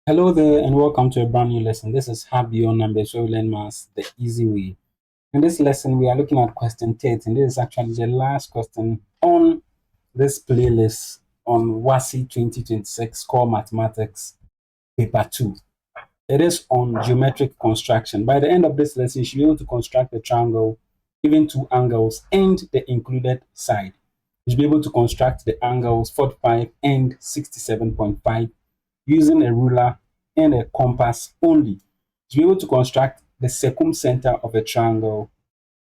Hello there and welcome to a brand new lesson. This is Habio Numbers where we learn maths the easy way. In this lesson, we are looking at question 13. This is actually the last question on this playlist on WASSCE 2026 Core Mathematics Paper 2. It is on geometric construction. By the end of this lesson, you should be able to construct a triangle given two angles and the included side. You should be able to construct the angles 45 and 67.5 using a ruler and a compass only. To be able to construct the circumcenter of a triangle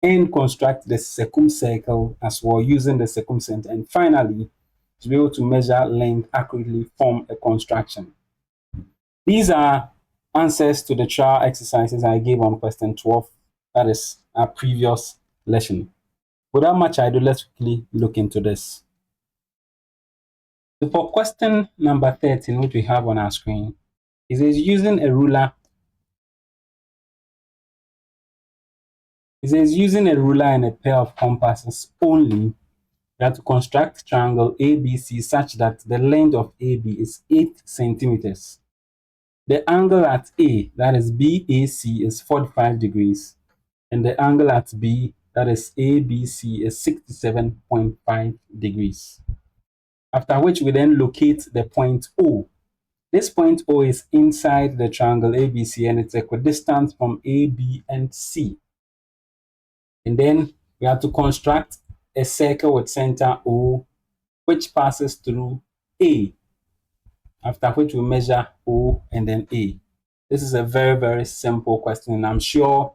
and construct the circumcircle as well using the circumcenter. And finally, to be able to measure length accurately from a construction. These are answers to the trial exercises I gave on question 12. That is our previous lesson. Without much ado, let's quickly look into this. So for question number 13, which we have on our screen, it says using a ruler. It says using a ruler and a pair of compasses only, you have to construct triangle ABC such that the length of AB is 8 centimeters. The angle at A, that is BAC, is 45 degrees, and the angle at B, that is ABC, is 67.5 degrees. After which we then locate the point O. This point O is inside the triangle ABC and it's equidistant from A, B, and C. And then we have to construct a circle with center O, which passes through A, after which we measure O and then A. This is a very, very simple question, and I'm sure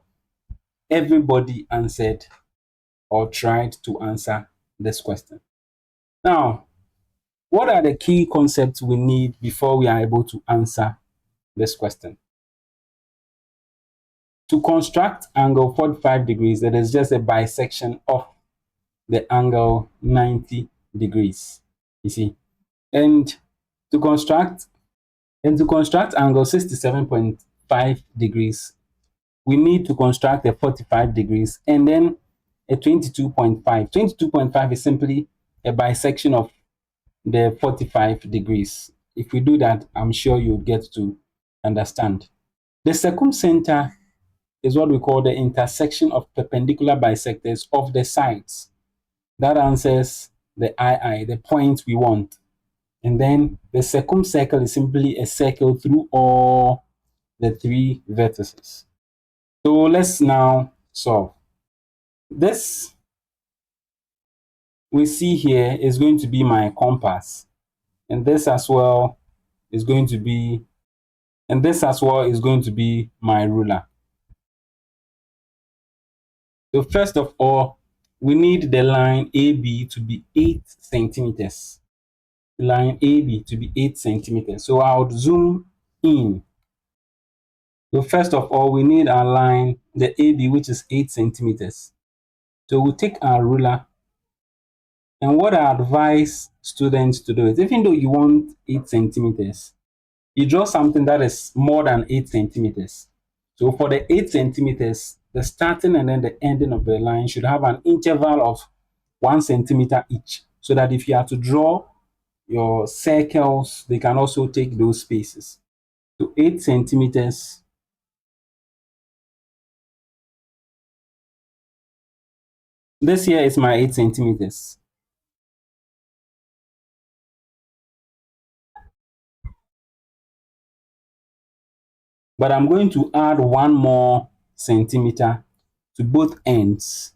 everybody answered or tried to answer this question. Now, what are the key concepts we need before we are able to answer this question? To construct angle 45 degrees, that is just a bisection of the angle 90 degrees, you see. And to construct angle 67.5 degrees, we need to construct a 45 degrees and then a 22.5. 22.5 is simply a bisection of the 45 degrees. If we do that, I'm sure you'll get to understand. The circumcenter is what we call the intersection of perpendicular bisectors of the sides. That answers the II, the point we want. And then the circumcircle is simply a circle through all the three vertices. So let's now solve. This we see here is going to be my compass. And this as well is going to be, my ruler. So first of all, we need the line AB to be 8 centimeters. The line AB to be 8 centimeters. So I would zoom in. So first of all, we need our line, the AB, which is 8 centimeters. So we'll take our ruler. And what I advise students to do is, even though you want 8 centimeters, you draw something that is more than 8 centimeters. So for the 8 centimeters, the starting and then the ending of the line should have an interval of 1 centimeter each, so that if you have to draw your circles, they can also take those spaces. So 8 centimeters. This here is my 8 centimeters. But I'm going to add 1 more centimeter to both ends.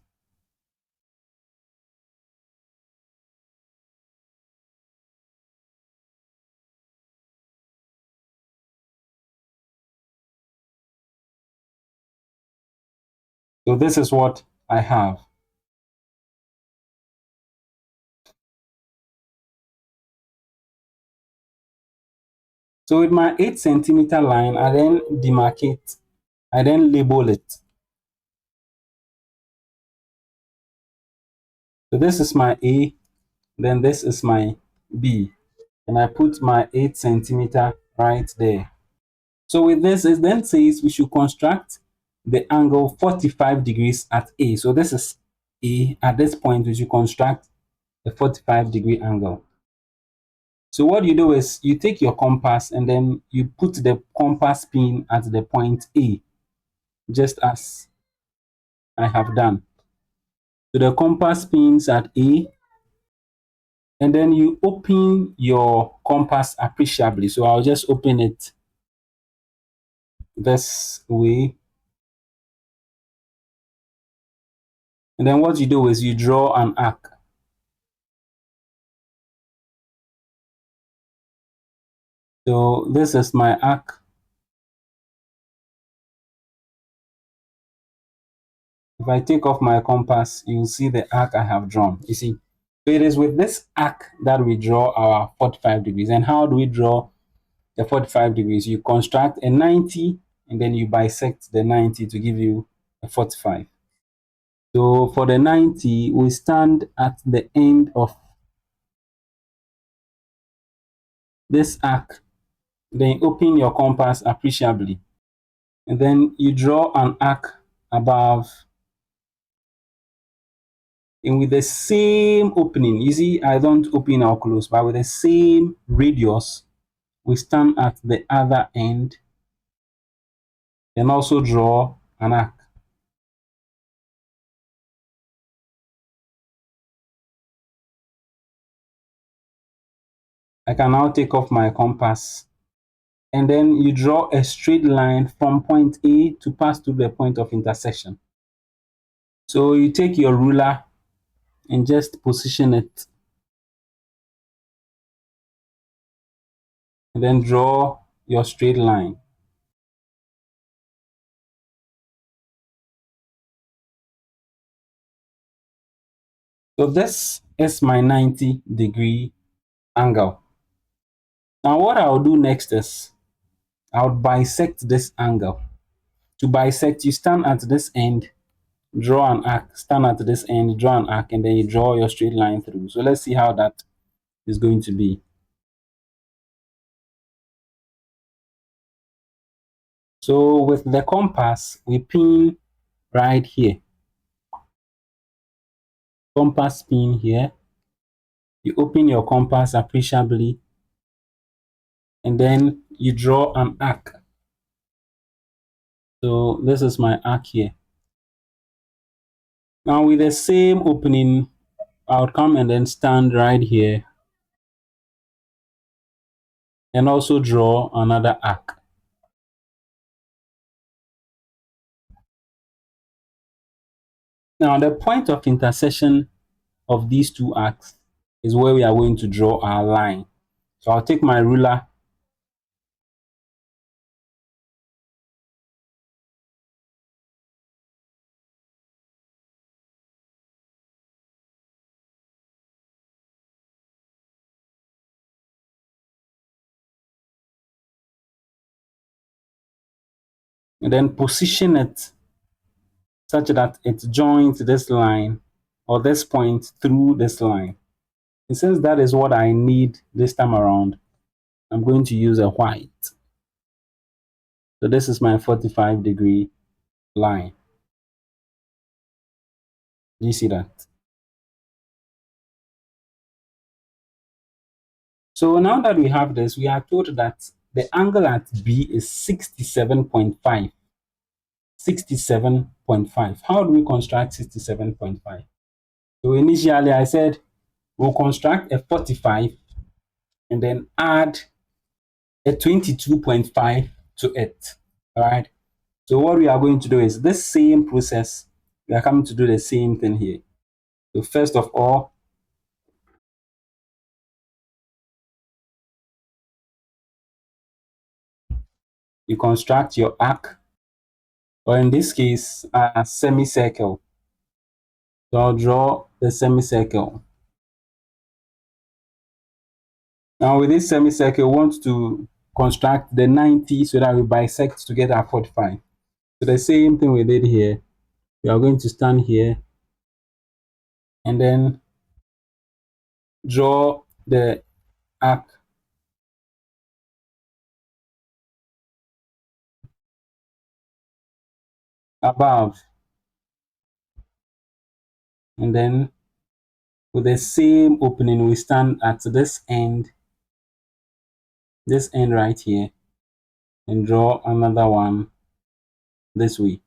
So this is what I have. So with my 8 centimeter line, I then demarcate, I then label it. So this is my A, then this is my B, and I put my 8 centimeter right there. So with this, it then says we should construct the angle 45 degrees at A. So this is A. At this point, we should construct a 45-degree angle. So what you do is you take your compass and then you put the compass pin at the point A, just as I have done. So the compass pins at A, and then you open your compass appreciably. So I'll just open it this way. And then what you do is you draw an arc. So this is my arc. If I take off my compass, you'll see the arc I have drawn. You see, so it is with this arc that we draw our 45 degrees. And how do we draw the 45 degrees? You construct a 90 and then you bisect the 90 to give you a 45. So for the 90, we stand at the end of this arc. Then open your compass appreciably. And then you draw an arc above. And with the same opening, you see, I don't open or close, but with the same radius, we stand at the other end and also draw an arc. I can now take off my compass, and then you draw a straight line from point A to pass to the point of intersection. So you take your ruler and just position it, and then draw your straight line. So this is my 90-degree angle. Now what I'll do next is I'll bisect this angle. To bisect, you stand at this end, draw an arc, stand at this end, draw an arc, and then you draw your straight line through. So let's see how that is going to be. So with the compass, we pin right here. Compass pin here. You open your compass appreciably, and then you draw an arc. So this is my arc here. Now with the same opening, I'll come and then stand right here and also draw another arc. Now the point of intersection of these two arcs is where we are going to draw our line. So I'll take my ruler and then position it such that it joins this line or this point through this line. And since that is what I need this time around, I'm going to use a white. So this is my 45-degree line. Do you see that? So now that we have this, we are told that the angle at B is 67.5. 67.5. How do we construct 67.5? So initially I said we'll construct a 45 and then add a 22.5 to it. All right. So what we are going to do is this same process. We are coming to do the same thing here. So first of all, you construct your arc, or in this case, a semicircle. So I'll draw the semicircle. Now with this semicircle, we want to construct the 90 so that we bisect to get our 45. So the same thing we did here. We are going to stand here and then draw the arc above, and then with the same opening we stand at this end this end right here and draw another one this way.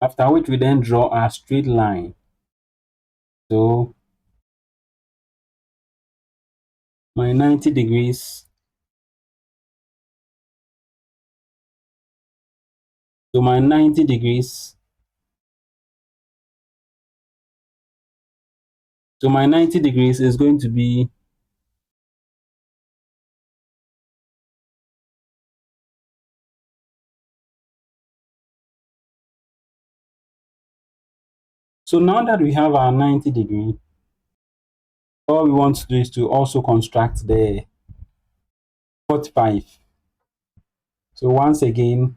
After which we then draw our straight line. So my 90 degrees. So my 90 degrees. So my 90 degrees is going to be so now that we have our 90 degree, all we want to do is to also construct the 45. So once again,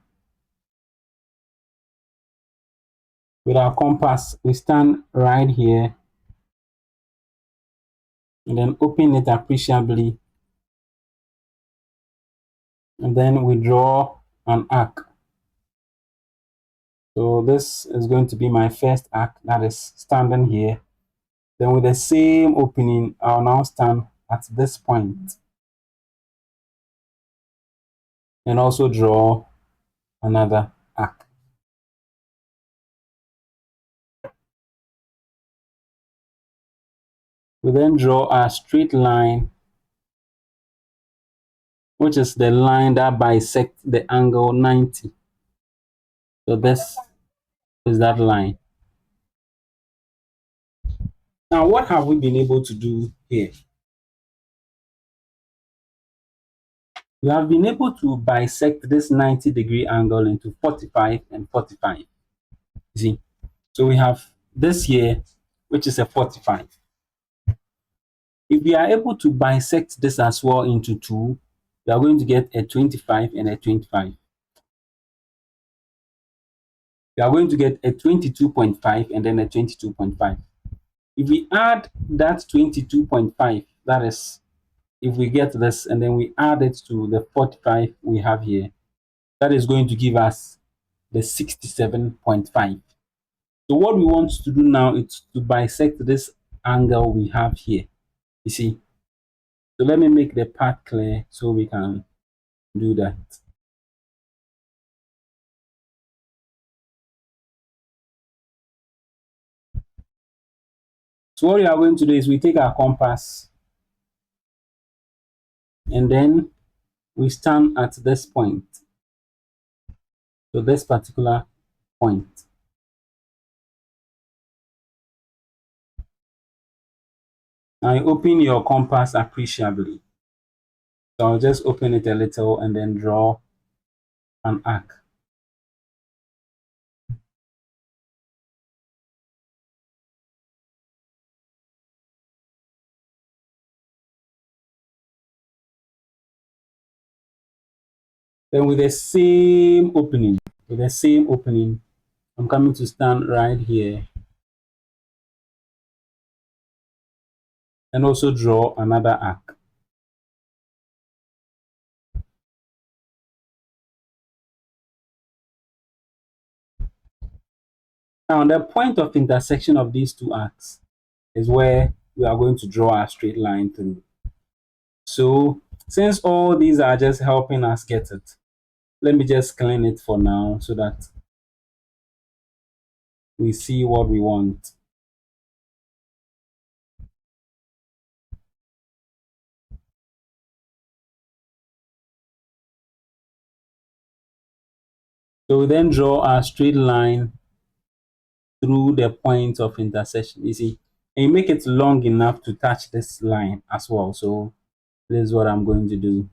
with our compass, we stand right here and then open it appreciably. And then we draw an arc. So this is going to be my first arc that is standing here. Then with the same opening, I'll now stand at this point and also draw another arc. We then draw a straight line, which is the line that bisects the angle 90. So this is that line. Now, what have we been able to do here? We have been able to bisect this 90-degree angle into 45 and 45. See, so we have this here, which is a 45. If we are able to bisect this as well into two, we are going to get a 25 and a 25. We are going to get a 22.5 and then a 22.5. If we add that 22.5, that is, if we get this and then we add it to the 45 we have here, that is going to give us the 67.5. So what we want to do now is to bisect this angle we have here. You see? So let me make the path clear so we can do that. So what we are going to do is we take our compass and then we stand at this point. So this particular point. Now you open your compass appreciably. So I'll just open it a little and then draw an arc. Then with the same opening, I'm coming to stand right here and also draw another arc. Now the point of intersection of these two arcs is where we are going to draw a straight line through. So since all these are just helping us get it, let me just clean it for now so that we see what we want. So we then draw a straight line through the point of intersection. You see, and you make it long enough to touch this line as well. So this is what I'm going to do.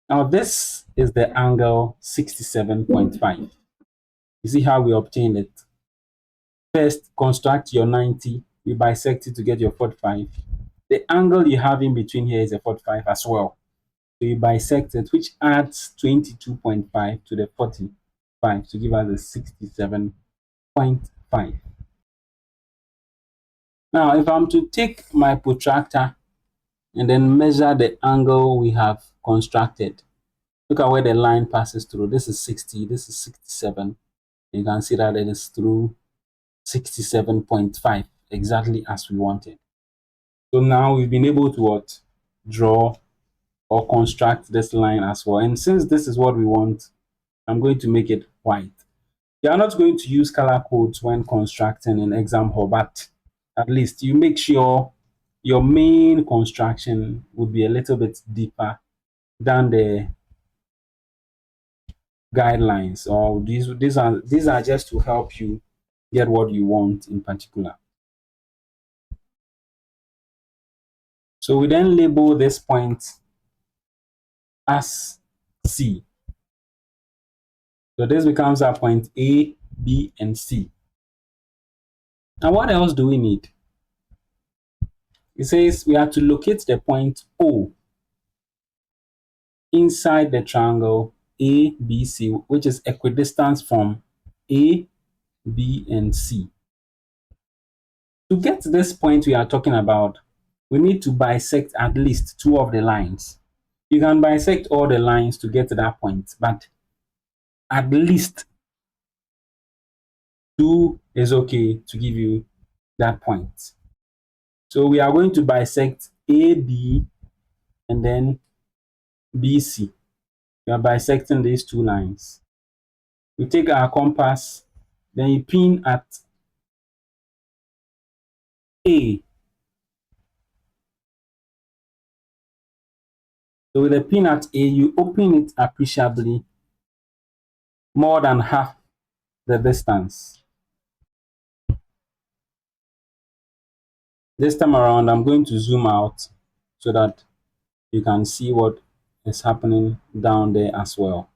Now this is the angle 67.5. You see how we obtained it? First, construct your 90. You bisect it to get your 45. The angle you have in between here is a 45 as well. So you bisect it, which adds 22.5 to the 45 to give us a 67.5. Now, if I'm to take my protractor and then measure the angle we have constructed, look at where the line passes through. This is 60, this is 67. You can see that it is through 67.5, exactly as we wanted. So now we've been able to what? Draw or construct this line as well. And since this is what we want, I'm going to make it white. You are not going to use color codes when constructing an example, but at least you make sure your main construction would be a little bit deeper than the guidelines, or these are just to help you get what you want in particular. So we then label this point as C. So this becomes our point A, B, and C. And what else do we need? It says we have to locate the point O inside the triangle ABC, which is equidistant from A, B, and C. To get to this point we are talking about, we need to bisect at least two of the lines. You can bisect all the lines to get to that point, but at least two is okay to give you that point. So we are going to bisect AB and then BC. We are bisecting these two lines. We take our compass, then you pin at A. So with a pin at A, you open it appreciably more than half the distance. This time around, I'm going to zoom out so that you can see what is happening down there as well.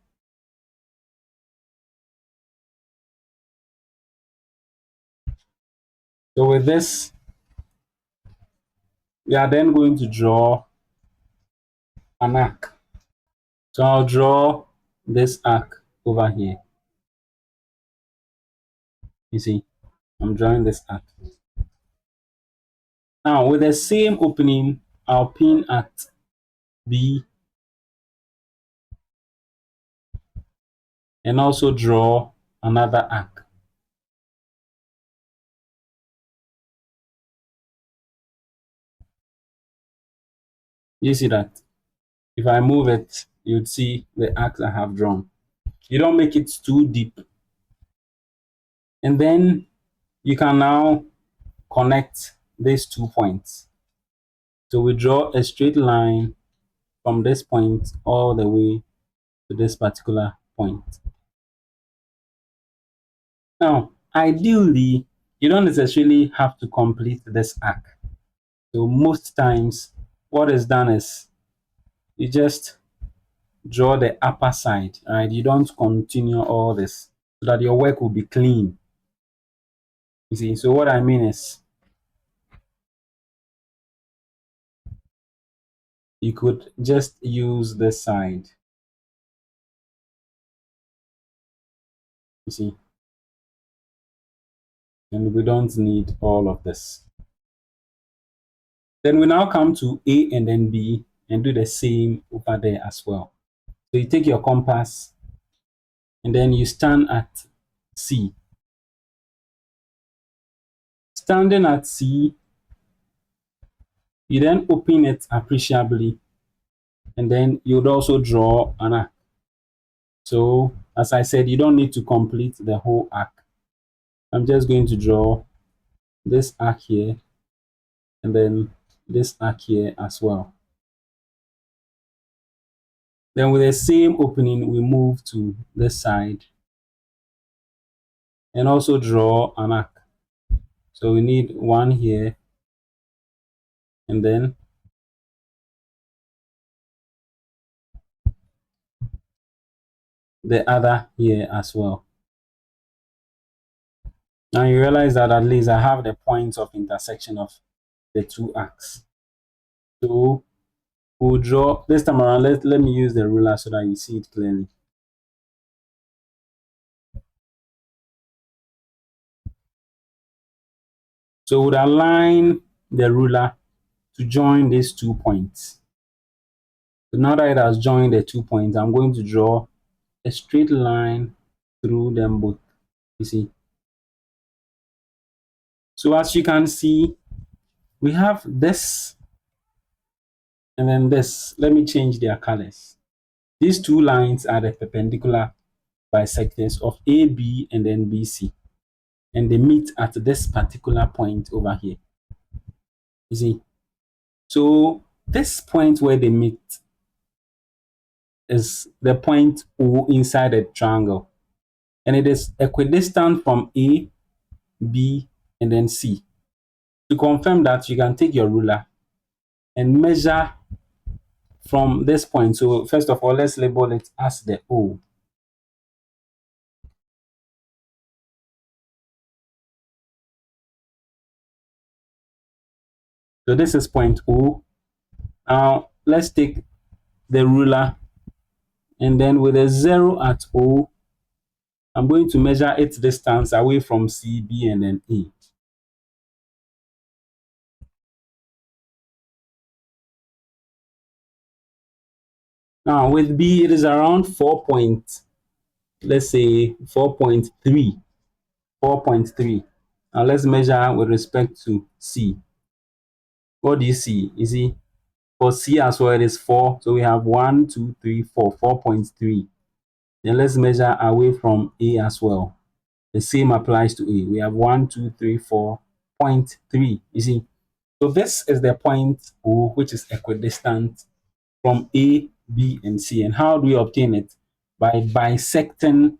So with this, we are then going to draw an arc. So I'll draw this arc over here. You see, I'm drawing this arc. Now with the same opening, I'll pin at B and also draw another arc. You see that? If I move it, you'd see the arcs I have drawn. You don't make it too deep. And then you can now connect these 2 points. So we draw a straight line from this point all the way to this particular point. Now, ideally, you don't necessarily have to complete this arc. So most times, what is done is you just draw the upper side, right? You don't continue all this so that your work will be clean. You see, so what I mean is you could just use this side. You see, and we don't need all of this. Then we now come to A and then B and do the same over there as well. So you take your compass and then you stand at C. Standing at C, you then open it appreciably and then you'd also draw an arc. So as I said, you don't need to complete the whole arc. I'm just going to draw this arc here and then this arc here as well. Then with the same opening, we move to this side and also draw an arc. So we need one here and then the other here as well. Now you realize that at least I have the points of intersection of the two arcs. So we'll draw this time around. Let me use the ruler so that you see it clearly. So we'll align the ruler to join these 2 points. So now that it has joined the 2 points, I'm going to draw a straight line through them both. You see. So as you can see, we have this and then this. Let me change their colors. These two lines are the perpendicular bisectors of AB and then BC, and they meet at this particular point over here. You see, so this point where they meet is the point O inside the triangle, and it is equidistant from A, B, and then C. To confirm that, you can take your ruler and measure from this point. So first of all, let's label it as the O. So this is point O. Now let's take the ruler, and then with a 0 at O, I'm going to measure its distance away from C, B, and then A. Now with B, it is around 4 point, let's say 4.3. 4.3. Now let's measure with respect to C. What do you see? You see, for C as well, it is 4. So we have 1, 2, 3, 4, 4.3. Then let's measure away from A as well. The same applies to A. We have 1, 2, 3, 4.3. You see, so this is the point O, which is equidistant from A, B, and C. And how do we obtain it? By bisecting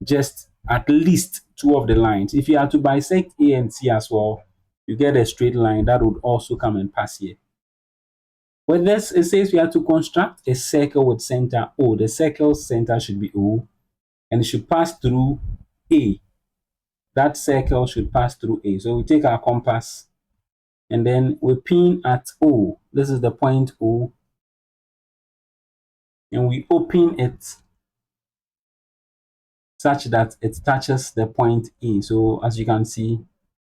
just at least two of the lines. If you are to bisect A and C as well, you get a straight line that would also come and pass here. With this, it says we have to construct a circle with center O. The circle's center should be O, and it should pass through A. That circle should pass through A. So we take our compass, and then we pin at O. This is the point O, and we open it such that it touches the point A. So as you can see,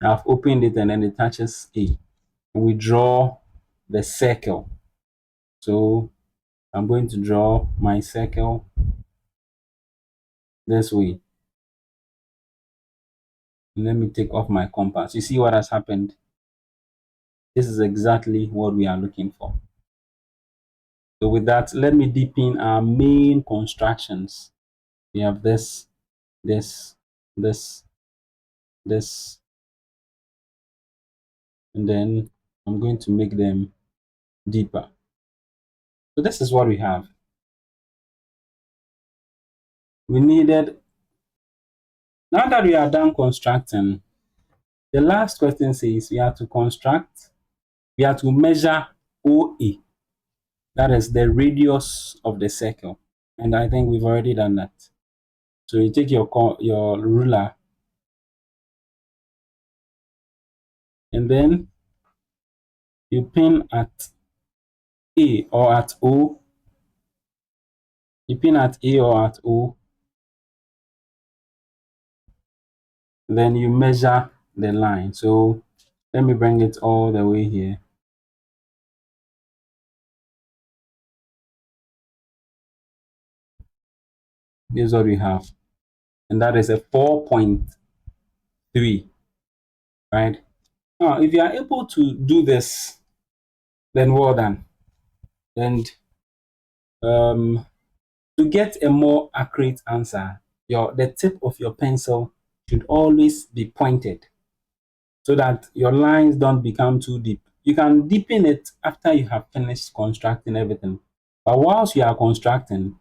I've opened it and then it touches A. And we draw the circle. So I'm going to draw my circle this way. And let me take off my compass. You see what has happened? This is exactly what we are looking for. So with that, let me deepen our main constructions. We have this, this, this, this, and then I'm going to make them deeper. So this is what we have. We needed, now that we are done constructing, the last question says we have to construct, we have to measure OA. That is the radius of the circle. And I think we've already done that. So you take your ruler, and then you pin at A or at O. You pin at A or at O. Then you measure the line. So let me bring it all the way here. This is what we have. And that is a 4.3, right? Now, if you are able to do this, then well done. And to get a more accurate answer, the tip of your pencil should always be pointed so that your lines don't become too deep. You can deepen it after you have finished constructing everything. But whilst you are constructing,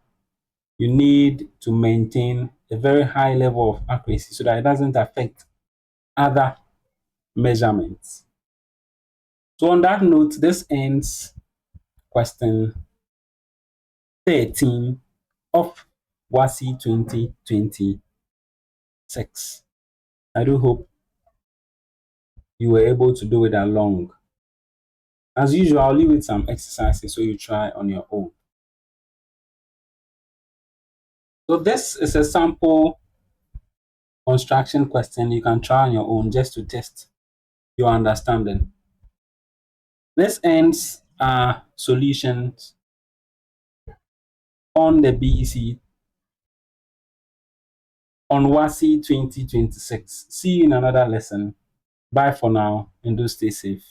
you need to maintain a very high level of accuracy so that it doesn't affect other measurements. So on that note, this ends question 13 of WASSCE 2026. I do hope you were able to do it along. As usual, I'll leave with some exercises so you try on your own. So this is a sample construction question you can try on your own just to test your understanding. This ends our solutions on the BEC on WASSCE 2026. See you in another lesson. Bye for now and do stay safe.